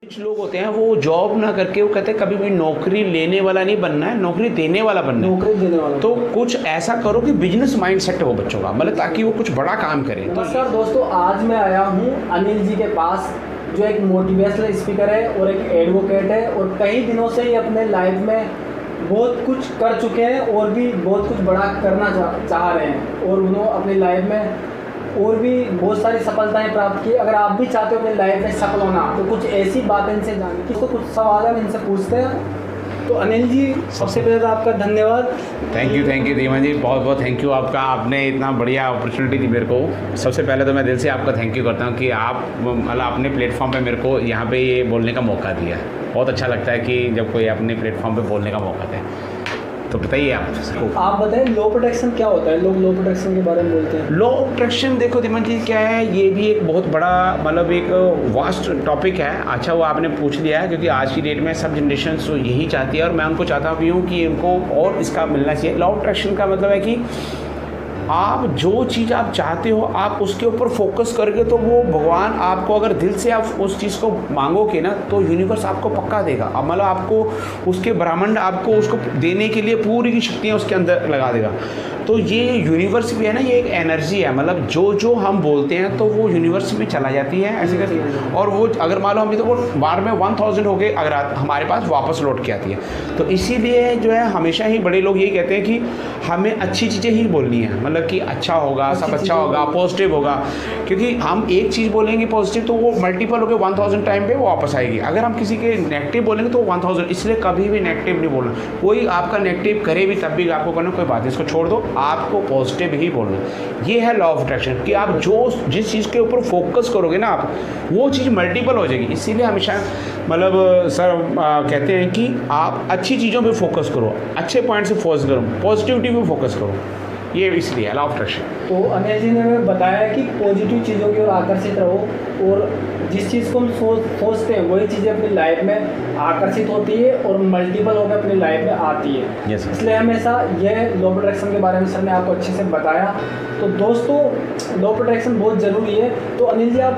कुछ लोग होते हैं वो जॉब ना करके वो कहते हैं कभी भी नौकरी लेने वाला नहीं बनना है, नौकरी देने वाला बनना है। नौकरी देने वाला तो कुछ ऐसा करो कि बिजनेस माइंड सेट हो बच्चों का, मतलब ताकि वो कुछ बड़ा काम करें। तो नमस्कार दोस्तों, आज मैं आया हूँ अनिल जी के पास, जो एक मोटिवेशनल स्पीकर है और एक एडवोकेट है और कई दिनों से ही अपने लाइफ में बहुत कुछ कर चुके हैं और भी बहुत कुछ बड़ा करना चाह रहे हैं और उन्होंने अपनी लाइफ में और भी बहुत सारी सफलताएं प्राप्त की। अगर आप भी चाहते हो अपनी लाइफ में सफल होना तो कुछ ऐसी बातें इनसे जानिए। इसको कुछ सवाल है इनसे पूछते हैं। तो अनिल जी, सबसे पहले तो आपका धन्यवाद। थैंक यू धीमान जी, बहुत बहुत थैंक यू आपका। आपने इतना बढ़िया अपॉर्चुनिटी दी मेरे को। सबसे पहले तो मैं दिल से आपका थैंक यू करता हूँ कि आप मतलब अपने प्लेटफॉर्म पे मेरे को यहाँ पे ये बोलने का मौका दिया। बहुत अच्छा लगता है कि जब कोई अपने प्लेटफॉर्म पे बोलने का मौका दे। तो बताइए आप बताएं लो प्रोटेक्शन क्या होता है। लोग लो प्रोटेक्शन के बारे में बोलते हैं। लो प्रोटेक्शन देखो धीमान जी क्या है, ये भी एक बहुत बड़ा मतलब एक वास्ट टॉपिक है। अच्छा वो आपने पूछ लिया है क्योंकि आज की डेट में सब जनरेशन तो यही चाहती है और मैं उनको चाहता भी हूँ कि उनको और इसका मिलना चाहिए। लॉ ऑफ अट्रैक्शन का मतलब है कि आप जो चीज़ आप चाहते हो आप उसके ऊपर फोकस करके तो वो भगवान आपको, अगर दिल से आप उस चीज़ को मांगोगे ना तो यूनिवर्स आपको पक्का देगा। अब मतलब आपको उसके ब्रह्मांड आपको उसको देने के लिए पूरी की शक्तियाँ उसके अंदर लगा देगा। तो ये यूनिवर्स भी है ना, ये एक एनर्जी है। मतलब जो जो हम बोलते हैं तो वो यूनिवर्स में चला जाती है ऐसे करके, और वो अगर मान लो हम तो वो बार में 1000 हो गए अगर हमारे पास वापस लौट के आती है। तो इसीलिए जो है हमेशा ही बड़े लोग यही कहते हैं कि हमें अच्छी चीज़ें ही बोलनी है, मतलब कि अच्छा होगा, सब अच्छा होगा, पॉजिटिव होगा। क्योंकि हम एक चीज़ बोलेंगे पॉजिटिव तो वो मल्टीपल होकर 1000 टाइम पे वो वापस आएगी। अगर हम किसी के नेगेटिव बोलेंगे तो 1000। इसलिए कभी भी नेगेटिव नहीं बोलना। कोई आपका नेगेटिव करे भी तब भी आपको करना कोई बात नहीं, इसको छोड़ दो, आपको पॉजिटिव ही बोलना। ये है लॉ ऑफ अट्रैक्शन कि आप जिस चीज़ के ऊपर फोकस करोगे ना आप, वो चीज़ मल्टीपल हो जाएगी। इसीलिए हमेशा मतलब सर कहते हैं कि आप अच्छी चीज़ों पे फोकस करो, अच्छे पॉइंट से फोकस करो, पॉजिटिविटी पे फोकस करो। ये इसलिए लॉ ऑफ अट्रैक्शन। तो अनिल जी ने हमें बताया कि पॉजिटिव चीज़ों की ओर आकर्षित रहो और जिस चीज़ को हम सोचते हैं वही चीज़ें अपनी लाइफ में आकर्षित होती है और मल्टीपल होकर अपनी लाइफ में आती है। इसलिए हमेशा यह लॉ ऑफ अट्रैक्शन के बारे में सर ने आपको अच्छे से बताया। तो दोस्तों, लॉ ऑफ अट्रैक्शन बहुत ज़रूरी है। तो अनिल जी, आप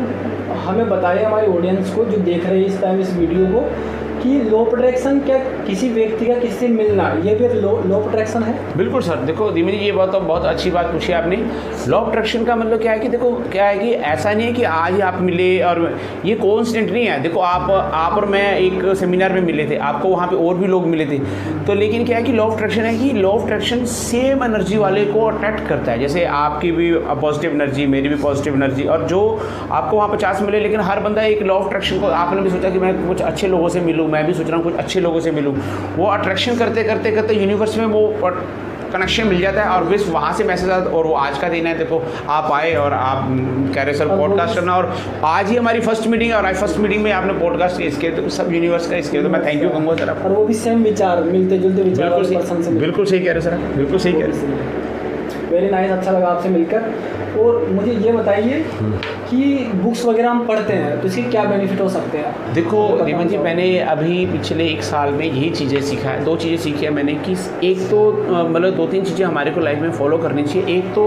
हमें बताइए हमारी ऑडियंस को जो देख रहे हैं इस टाइम इस वीडियो को, कि लॉ ऑफ अट्रैक्शन क्या किसी व्यक्ति का किसी से मिलना ये भी लॉ ऑफ अट्रैक्शन है? बिल्कुल सर, देखो धीमे जी, ये बहुत अच्छी बात पूछी आपने। लॉ ऑफ अट्रैक्शन का मतलब क्या है कि देखो क्या है कि ऐसा नहीं है कि आज ही आप मिले और ये कोइंसिडेंट नहीं है। देखो आप और मैं एक सेमिनार में मिले थे, आपको वहाँ पे और भी लोग मिले थे। तो लेकिन क्या है कि लॉ ऑफ अट्रैक्शन है कि law of attraction same energy वाले को अट्रैक्ट करता है। जैसे आपकी भी पॉजिटिव एनर्जी, मेरी भी पॉजिटिव एनर्जी, और जो आपको वहाँ 50 मिले, लेकिन हर बंदा एक लॉ ऑफ अट्रैक्शन को, आपने भी सोचा कि मैं कुछ अच्छे लोगों से मिलूँ, मैं भी सोच रहा हूँ कुछ अच्छे लोगों से मिलूँ। वो अट्रैक्शन करते करते करते यूनिवर्स में वो कनेक्शन मिल जाता है और बस वहाँ से मैसेज आता है। और वो आज का दिन है, देखो आप आए और आप कह रहे सर पॉडकास्ट करना, और आज ही हमारी फर्स्ट मीटिंग है और आज फर्स्ट मीटिंग में आपने पॉडकास्ट किया। इसके तो सब यूनिवर्स का इसके तो मैं थैंक यू कहूँगा सर। और वो भी सेम विचार, मिलते जुलते विचार। बिल्कुल सही कह रहे सर, बिल्कुल सही कह रहे। वेरी नाइस, अच्छा लगा आपसे मिलकर। और मुझे ये बताइए कि बुक्स वगैरह हम पढ़ते हैं तो इसके क्या बेनिफिट हो सकते हैं? देखो धीमान जी, मैंने अभी पिछले 1 साल में यही चीज़ें सीखा है। 2 चीज़ें सीखी है मैंने कि एक तो मतलब 2-3 चीज़ें हमारे को लाइफ में फॉलो करनी चाहिए। एक तो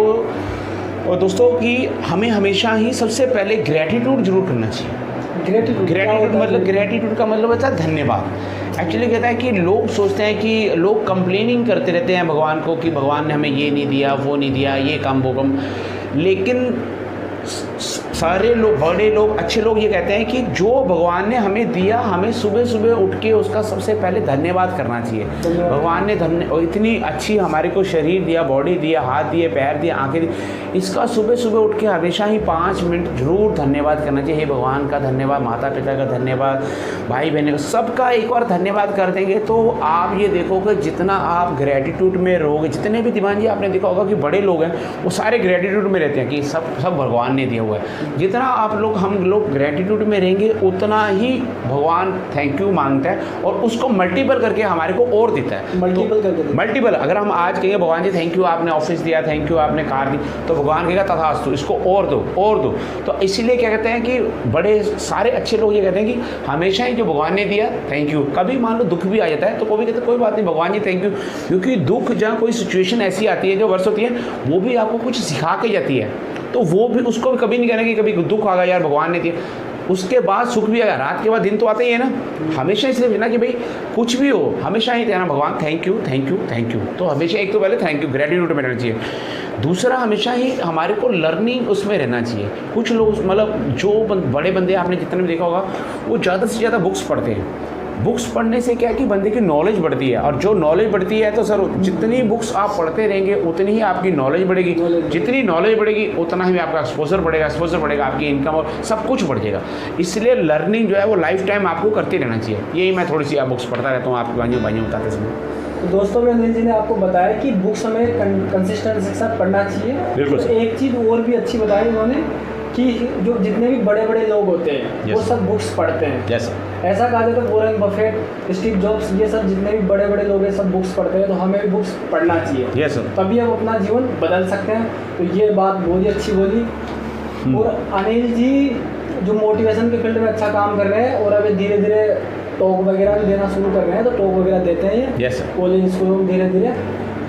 और दोस्तों कि हमें हमेशा ही सबसे पहले ग्रैटिट्यूड जरूर करना चाहिए। ग्रैटिट्यूड का मतलब होता है धन्यवाद। एक्चुअली कहता है कि लोग सोचते हैं कि लोग कंप्लेनिंग करते रहते हैं भगवान को कि भगवान ने हमें ये नहीं दिया, वो नहीं दिया, ये काम वो कम। लेकिन सारे लोग, बड़े लोग, अच्छे लोग ये कहते हैं कि जो भगवान ने हमें दिया, हमें सुबह सुबह उठ के उसका सबसे पहले धन्यवाद करना चाहिए। भगवान ने इतनी अच्छी हमारे को शरीर दिया, बॉडी दिया, हाथ दिए, पैर दिए, आंखें दी, इसका सुबह सुबह उठ के हमेशा ही 5 मिनट जरूर धन्यवाद करना चाहिए। हे भगवान का धन्यवाद, माता पिता का धन्यवाद, भाई बहन का, सबका एक बार धन्यवाद कर देंगे तो आप ये देखोगे जितना आप ग्रेटिट्यूड में रहोगे, जितने भी दीवान जी आपने देखा होगा कि बड़े लोग हैं वो सारे ग्रेटिट्यूड में रहते हैं कि सब भगवान ने दिया हुआ है। जितना हम लोग ग्रेटिट्यूड में रहेंगे उतना ही भगवान थैंक यू मांगता है और उसको मल्टीपल करके हमारे को और देता है। मल्टीपल अगर हम आज कहेंगे भगवान जी थैंक यू आपने ऑफिस दिया, थैंक यू आपने कार दी, तो भगवान कहेगा तथास्तु, इसको और दो। तो इसीलिए क्या कहते हैं कि बड़े सारे अच्छे लोग ये कहते हैं कि हमेशा ही जो भगवान ने दिया थैंक यू। कभी मान लो दुख भी आ जाता है तो कभी कहते हैं कोई बात नहीं भगवान जी थैंक यू, क्योंकि दुख जहाँ कोई सिचुएशन ऐसी आती है जो वर्ष होती है वो भी आपको कुछ सिखा के जाती है। तो वो भी उसको कभी नहीं कहना कि कभी दुख आ गया यार भगवान ने दिया, उसके बाद सुख भी आएगा, रात के बाद दिन तो आता ही है ना। हमेशा इसलिए कहना कि भाई कुछ भी हो हमेशा ही कहना भगवान thank you thank you thank you. तो हमेशा एक तो पहले थैंक यू ग्रेटिट्यूड में रहना चाहिए। दूसरा हमेशा ही हमारे को लर्निंग उसमें रहना चाहिए। कुछ लोग मतलब जो बड़े बंदे आपने जितने भी देखा होगा वो ज़्यादा से ज़्यादा बुक्स पढ़ते हैं। बुक्स पढ़ने से क्या है कि बंदे की नॉलेज बढ़ती है, और जो नॉलेज बढ़ती है तो सर जितनी बुक्स आप पढ़ते रहेंगे उतनी ही आपकी नॉलेज बढ़ेगी, जितनी नॉलेज बढ़ेगी उतना ही आपका एक्सपोजर बढ़ेगा, आपकी इनकम और सब कुछ बढ़ जाएगा। इसलिए लर्निंग जो है वो लाइफ टाइम आपको करते रहना चाहिए। यही मैं थोड़ी सी बुक्स पढ़ता रहता हूँ आपके भाइयों बताते समय। तो दोस्तों में अनिल जी ने आपको बताया कि बुक्स हमें कंसिस्टेंसी के साथ पढ़ना चाहिए। बिल्कुल। तो एक चीज़ और भी अच्छी बताई उन्होंने कि जो जितने भी बड़े बड़े लोग होते हैं वो सब बुक्स पढ़ते हैं। ऐसा कहा जाता है वॉरेन बफेट, स्टीव जॉब्स, ये सब जितने भी बड़े बड़े लोग हैं सब बुक्स पढ़ते हैं। तो हमें भी बुक्स पढ़ना चाहिए, तभी हम अपना जीवन बदल सकते हैं। तो ये बात बहुत ही अच्छी बोली। और अनिल जी जो मोटिवेशन के फील्ड में अच्छा काम कर रहे हैं और अभी धीरे धीरे टॉक वगैरह भी देना शुरू कर रहे हैं। तो टॉक वगैरह देते हैं ये कॉलेज स्कूलों में धीरे धीरे।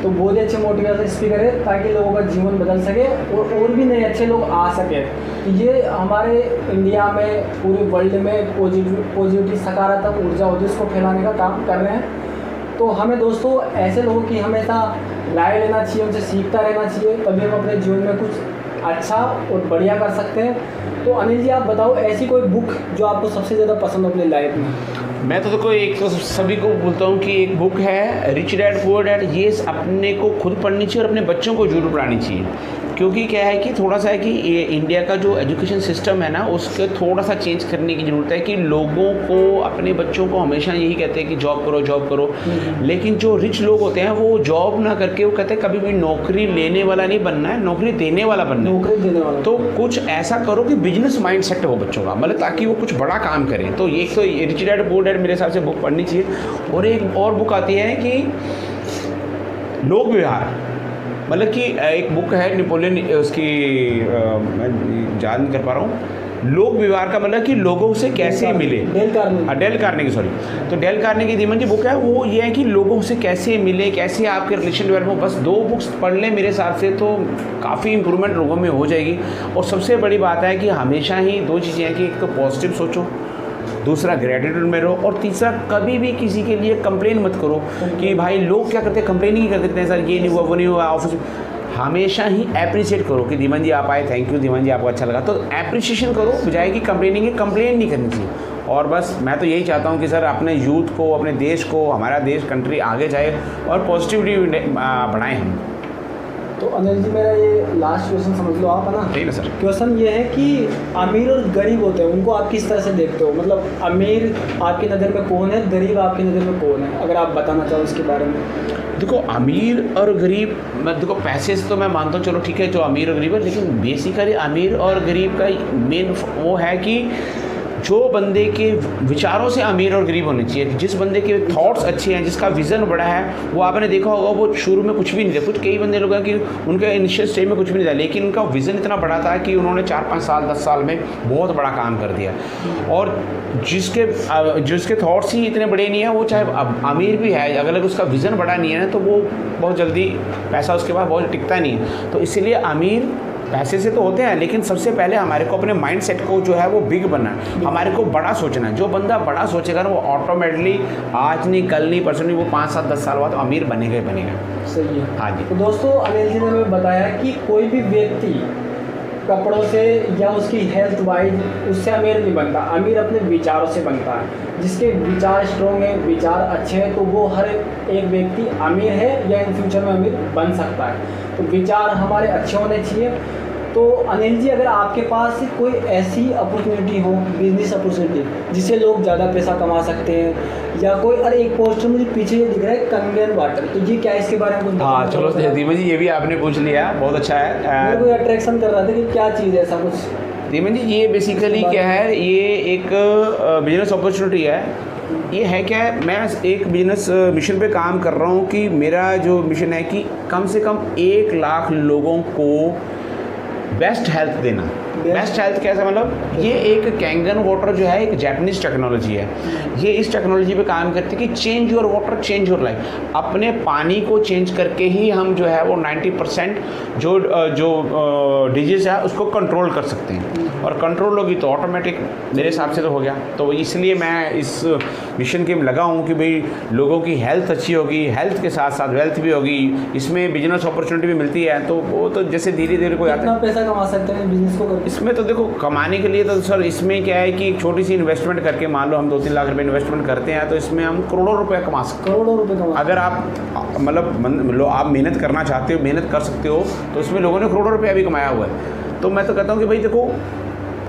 तो बहुत ही अच्छे मोटिवेशन स्पीकर है ताकि लोगों का जीवन बदल सके और भी नए अच्छे लोग आ सके। ये हमारे इंडिया में पूरे वर्ल्ड में पॉजिटिव सकारात्मक ऊर्जा होती है उसको फैलाने का काम कर रहे हैं। तो हमें दोस्तों ऐसे लोगों की हमेशा राय लेना चाहिए, उनसे सीखता रहना चाहिए, तभी हम अपने जीवन में कुछ अच्छा और बढ़िया कर सकते हैं। तो अनिल जी आप बताओ ऐसी कोई बुक जो आपको सबसे ज़्यादा पसंद हो अपनी लाइफ में। मैं तो देखो एक तो सभी को बोलता हूँ कि एक बुक है रिच डैड पुअर डैड, ये अपने को खुद पढ़नी चाहिए और अपने बच्चों को जरूर पढ़ानी चाहिए। क्योंकि क्या है कि थोड़ा सा है कि ये इंडिया का जो एजुकेशन सिस्टम है ना उसके थोड़ा सा चेंज करने की ज़रूरत है। कि लोगों को अपने बच्चों को हमेशा यही कहते हैं कि जॉब करो, लेकिन जो रिच लोग होते हैं वो जॉब ना करके वो कहते हैं कभी भी नौकरी लेने वाला नहीं बनना है, नौकरी देने वाला बनना है। तो कुछ ऐसा करो कि बिजनेस माइंड सेट हो बच्चों का, मतलब ताकि वो कुछ बड़ा काम करें। तो एक तो रिच डैड पुअर डैड मेरे हिसाब से बुक पढ़नी चाहिए। और एक और बुक आती है कि लोक व्यवहार, मतलब कि एक बुक है नेपोलियन, उसकी मैं याद नहीं कर पा रहा हूँ। लोक व्यवहार का मतलब कि लोगों से कैसे मिले, डेल कार्नेगी सॉरी। तो डेल कार्नेगी दीमन की बुक है, वो ये है कि लोगों से कैसे मिले, कैसे आपके रिलेशन डेवलप हो। बस 2 बुक्स पढ़ लें मेरे हिसाब से तो काफ़ी इंप्रूवमेंट लोगों में हो जाएगी। और सबसे बड़ी बात है कि हमेशा ही 2 चीज़ें हैं कि एक तो पॉजिटिव सोचो, दूसरा ग्रेटिट्यूड में रहो, और तीसरा कभी भी किसी के लिए कंप्लेन मत करो कि भाई लोग क्या करते हैं कंप्लेन ही कर देते हैं, सर ये नहीं हुआ वो नहीं हुआ ऑफिस। हमेशा ही अप्रिशिएट करो कि धीमन जी आप आए, थैंक यू धीमन जी आपको अच्छा लगा। तो अप्रिशिएशन करो बजाय कि कंप्लेनिंग नहीं करनी चाहिए। और बस मैं तो यही चाहता हूँ कि सर अपने यूथ को, अपने देश को, हमारा देश कंट्री आगे जाए और पॉजिटिविटी बढ़ाएं हम। तो अनिल जी मेरा ये लास्ट क्वेश्चन समझ लो आप, है ना? ठीक है सर। क्वेश्चन ये है कि अमीर और गरीब होते हैं, उनको आप किस तरह से देखते हो? मतलब अमीर आपकी नज़र में कौन है, गरीब आपकी नज़र में कौन है, अगर आप बताना चाहो इसके बारे में। देखो अमीर और गरीब, मैं देखो पैसे से तो मैं मानता हूँ चलो ठीक है जो अमीर और गरीब है, लेकिन बेसिकली अमीर और गरीब का मेन वो है कि जो बंदे के विचारों से अमीर और गरीब होने चाहिए। जिस बंदे के थॉट्स अच्छे हैं, जिसका विज़न बड़ा है, वो आपने देखा होगा वो शुरू में कुछ भी नहीं था। कुछ कई बंदे लोग हैं कि उनके इनिशियल स्टेज में कुछ भी नहीं था, लेकिन उनका विज़न इतना बड़ा था कि उन्होंने 4-5 साल 10 साल में बहुत बड़ा काम कर दिया। और जिसके थॉट्स ही इतने बड़े नहीं हैं, वो चाहे अमीर भी है, अगर उसका विज़न बड़ा नहीं है तो वो बहुत जल्दी पैसा उसके बाद बहुत टिकता नहीं है। तो इसीलिए अमीर पैसे से तो होते हैं, लेकिन सबसे पहले हमारे को अपने माइंड सेट को जो है वो बिग बनना है, हमारे को बड़ा सोचना है। जो बंदा बड़ा सोचेगा ना वो ऑटोमेटिकली आज नहीं कल नहीं परसों नहीं, वो 5 7 10 साल बाद तो अमीर बनेगा ही बनेगा। सही है। हाँ जी। तो दोस्तों अनिल जी ने हमें बताया कि कोई भी व्यक्ति कपड़ों से या उसकी हेल्थ वाइज उससे अमीर नहीं बनता, अमीर अपने विचारों से बनता है। जिसके विचार स्ट्रॉन्ग है, विचार अच्छे हैं, तो वो हर एक व्यक्ति अमीर है या इन फ्यूचर में अमीर बन सकता है। तो विचार हमारे अच्छे होने चाहिए। तो अनिल जी अगर आपके पास कोई ऐसी अपॉर्चुनिटी हो, बिजनेस अपॉर्चुनिटी जिससे लोग ज़्यादा पैसा कमा सकते हैं, या कोई अरे एक पोस्टर मुझे पीछे ये दिख रहा है कंगन वाटर, तो ये क्या है, इसके बारे में कुछ? हाँ चलो धीमन जी ये भी आपने पूछ लिया, बहुत अच्छा है। मेरे को अट्रैक्शन कर रहा था कि क्या चीज़ है ऐसा कुछ। धीमन जी ये बेसिकली क्या है, ये एक बिजनेस अपॉर्चुनिटी है। ये है क्या है, मैं एक बिजनेस मिशन पे काम कर रहा हूँ कि मेरा जो मिशन है कि कम से कम 1 लाख लोगों को बेस्ट हेल्थ देना। बेस्ट हेल्थ कैसे, मतलब ये एक कैंगन वाटर जो है एक जापानीज टेक्नोलॉजी है। ये इस टेक्नोलॉजी पे काम करती है कि change your water change your life. अपने पानी को चेंज करके ही हम जो है वो 90% जो डिजीज़ है उसको कंट्रोल कर सकते हैं। और कंट्रोल होगी तो ऑटोमेटिक मेरे हिसाब से तो हो गया। तो इसलिए मैं इस मिशन के में लगा हूँ कि भाई लोगों की हेल्थ अच्छी होगी, हेल्थ के साथ साथ वेल्थ भी होगी, इसमें बिजनेस अपॉर्चुनिटी भी मिलती है। तो वो तो जैसे धीरे धीरे कोई आता कितना पैसा कमा सकते हैं बिजनेस को करके? इसमें तो देखो कमाने के लिए तो सर इसमें क्या है कि एक छोटी सी इन्वेस्टमेंट करके मान लो हम 2-3 लाख रुपए इन्वेस्टमेंट करते हैं तो इसमें हम करोड़ों रुपए कमा सकते हैं। करोड़ों रुपए कमा, अगर आप मतलब आप मेहनत करना चाहते हो, मेहनत कर सकते हो, तो इसमें लोगों ने करोड़ों रुपया भी कमाया हुआ है। तो मैं तो कहता हूँ कि भाई देखो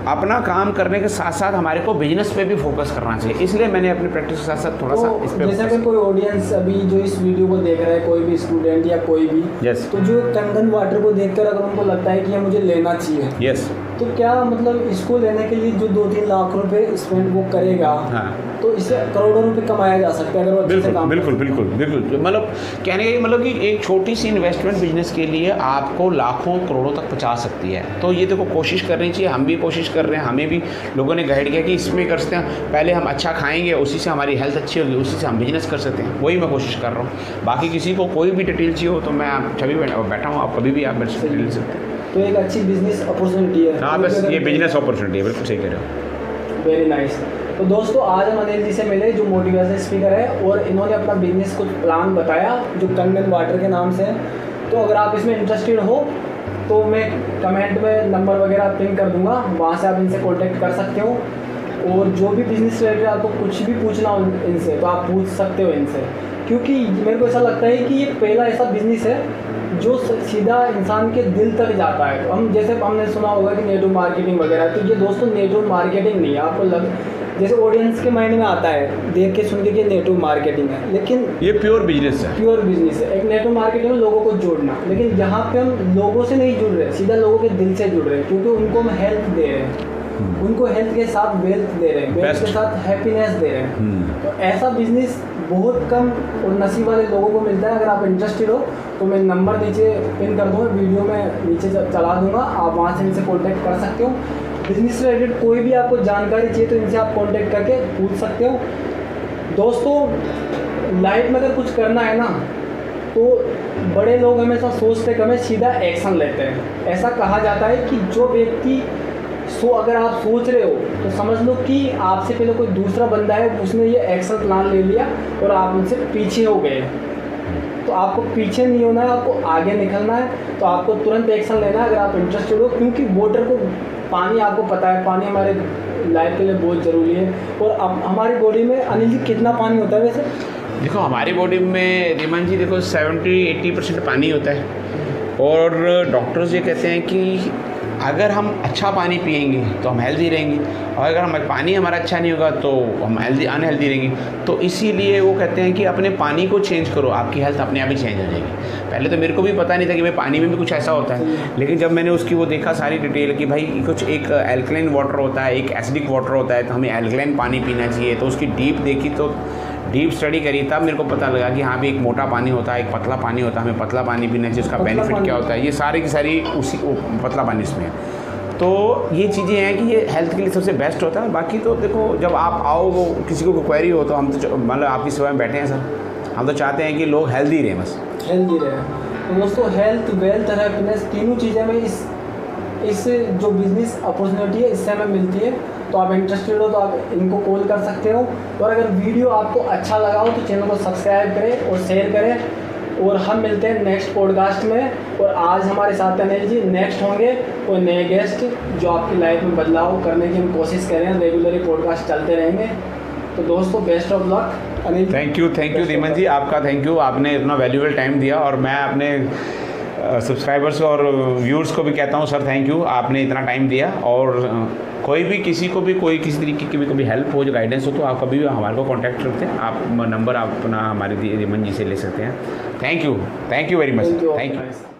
अपना काम करने के साथ साथ हमारे को बिजनेस पे भी फोकस करना चाहिए, इसलिए मैंने अपनी प्रैक्टिस के साथ साथ थोड़ा सा इस पे जैसे अगर कोई ऑडियंस अभी जो इस वीडियो को देख रहा है, कोई भी स्टूडेंट या कोई भी, यस तो जो कंगन वाटर को देखकर अगर उनको लगता है कि ये मुझे लेना चाहिए, यस, तो क्या मतलब इसको लेने के लिए जो 2-3 लाख रुपए स्पेंड वो करेगा, हाँ, तो इससे करोड़ों रुपए कमाया जा सकता है अगर वो अच्छे से काम बिल्कुल बिल्कुल बिल्कुल। मतलब कहने का मतलब कि एक छोटी सी इन्वेस्टमेंट बिजनेस के लिए आपको लाखों करोड़ों तक पहुंचा सकती है। तो ये देखो कोशिश करनी चाहिए, हम भी कोशिश कर रहे हैं, हमें भी लोगों ने गाइड किया कि इसमें कर सकते हैं, पहले हम अच्छा खाएंगे उसी से हमारी हेल्थ अच्छी होगी, उसी से हम बिजनेस कर सकते हैं। वही मैं कोशिश कर रहा हूँ। बाकी किसी को कोई भी डिटेल चाहिए हो तो मैं आप छवि बैठा हूँ, आप कभी भी आप मेरे से डिटेल ले सकते हैं। तो एक अच्छी बिजनेस अपॉर्चुनिटी है। हाँ बस ये बिजनेस अपॉर्चुनिटी है, बिल्कुल सही कह रहे हो। Very nice. तो दोस्तों आज हम अनिल जी से मिले जो मोटिवेशनल स्पीकर है, और इन्होंने अपना बिजनेस कुछ प्लान बताया जो कंगन वाटर के नाम से है। तो अगर आप इसमें इंटरेस्टेड हो तो मैं कमेंट में नंबर वगैरह पिन कर दूंगा, वहाँ से आप इनसे कॉन्टेक्ट कर सकते हो। और जो भी बिजनेस रिलेटेड आपको कुछ भी पूछना हो इनसे तो आप पूछ सकते हो इनसे, क्योंकि मेरे को ऐसा लगता है कि ये पहला ऐसा बिजनेस है जो सीधा इंसान के दिल तक जाता है। तो हम जैसे हमने सुना होगा कि नेटवर्क मार्केटिंग वगैरह, तो ये दोस्तों नेटवर्क मार्केटिंग नहीं है। आपको जैसे ऑडियंस के माइंड में आता है देख के सुन के कि नेटवर्क मार्केटिंग है, लेकिन ये प्योर बिजनेस है। प्योर बिजनेस है। एक नेटवर्क मार्केटिंग में लोगों को जोड़ना, लेकिन यहाँ पे हम लोगों से नहीं जुड़ रहे, सीधा लोगों के दिल से जुड़ रहे हैं, क्योंकि उनको हम हेल्थ दे रहे हैं, उनको हेल्थ के साथ वेल्थ दे रहे हैं, वेल्थ के साथ हैप्पीनेस दे रहे हैं। तो ऐसा बिजनेस बहुत कम और नसीब वाले लोगों को मिलता है। अगर आप इंटरेस्टेड हो तो मैं नंबर नीचे पिन कर दूँगा, वीडियो में नीचे चला दूँगा, आप वहाँ से इनसे कॉन्टेक्ट कर सकते हो। बिजनेस रिलेटेड कोई भी आपको जानकारी चाहिए तो इनसे आप कॉन्टेक्ट करके पूछ सकते हो। दोस्तों लाइफ में अगर कुछ करना है ना तो बड़े लोग हमेशा सोचते कम है, सीधा एक्शन लेते हैं। ऐसा कहा जाता है कि जो व्यक्ति अगर आप सोच रहे हो तो समझ लो कि आपसे पहले कोई दूसरा बंदा है, उसने ये एक्शन प्लान ले लिया और आप उनसे पीछे हो गए। तो आपको पीछे नहीं होना है, आपको आगे निकलना है। तो आपको तुरंत एक्शन लेना है अगर आप इंटरेस्टेड हो, क्योंकि वाटर को, पानी आपको पता है, पानी हमारे लाइफ के लिए बहुत ज़रूरी है। और अब हमारी बॉडी में अनिल जी कितना पानी होता है वैसे? देखो हमारी बॉडी में रिमन जी देखो 70-80% पानी होता है, और डॉक्टर्स ये कहते हैं कि अगर हम अच्छा पानी पिएंगे तो हम हेल्दी रहेंगे, और अगर हम पानी हमारा अच्छा नहीं होगा तो हम अनहेल्दी रहेंगे। तो इसीलिए वो कहते हैं कि अपने पानी को चेंज करो, आपकी हेल्थ अपने आप ही चेंज हो जाएगी। पहले तो मेरे को भी पता नहीं था कि भाई पानी में भी कुछ ऐसा होता है, लेकिन जब मैंने उसकी वो देखा सारी डिटेल कि भाई कुछ एक एल्कलाइन वाटर होता है, एक एसिडिक वाटर होता है, तो हमें एल्कलाइन पानी पीना चाहिए। तो उसकी डीप देखी, तो डीप स्टडी करी, तब मेरे को पता लगा कि हाँ भी एक मोटा पानी होता है, एक पतला पानी होता है, हमें पतला पानी पीना चाहिए, उसका बेनिफिट क्या होता है, ये सारी की सारी उसी पतला पानी इसमें है। तो ये चीज़ें हैं कि ये हेल्थ के लिए सबसे बेस्ट होता है। बाकी तो देखो जब आप आओ, किसी को क्वेरी हो तो हम तो मतलब आपकी सेवा में बैठे हैं सर। हम तो चाहते हैं कि लोग हेल्दी रहें, बस हेल्दी रहें। तो दोस्तों हेल्थ, वेल्थ, हैप्पीनेस, तीनों चीज़ें हमें इस जो बिज़नेस अपॉर्चुनिटी है इससे हमें मिलती है। तो आप इंटरेस्टेड हो तो आप इनको कॉल कर सकते हो। और अगर वीडियो आपको अच्छा लगा हो तो चैनल को सब्सक्राइब करें और शेयर करें। और हम मिलते हैं नेक्स्ट पॉडकास्ट में। और आज हमारे साथ अनिल जी, नेक्स्ट होंगे कोई नए गेस्ट जो आपकी लाइफ में बदलाव करने की हम कोशिश कर रहे हैं। रेगुलरली पॉडकास्ट चलते रहेंगे। तो दोस्तों best of luck Anil. Thank you Riman ji, आपका थैंक यू, आपने इतना वैल्यूबल टाइम दिया। और मैं अपने सब्सक्राइबर्स और व्यूअर्स को भी कहता हूँ सर थैंक यू, आपने इतना टाइम दिया। और कोई भी किसी को भी कोई किसी तरीके की भी कभी हेल्प हो, जो गाइडेंस हो, तो आप कभी भी हमारे को कांटेक्ट करते हैं। आप नंबर आप अपना हमारे रिमन जी से ले सकते हैं। Thank you very much, thank you.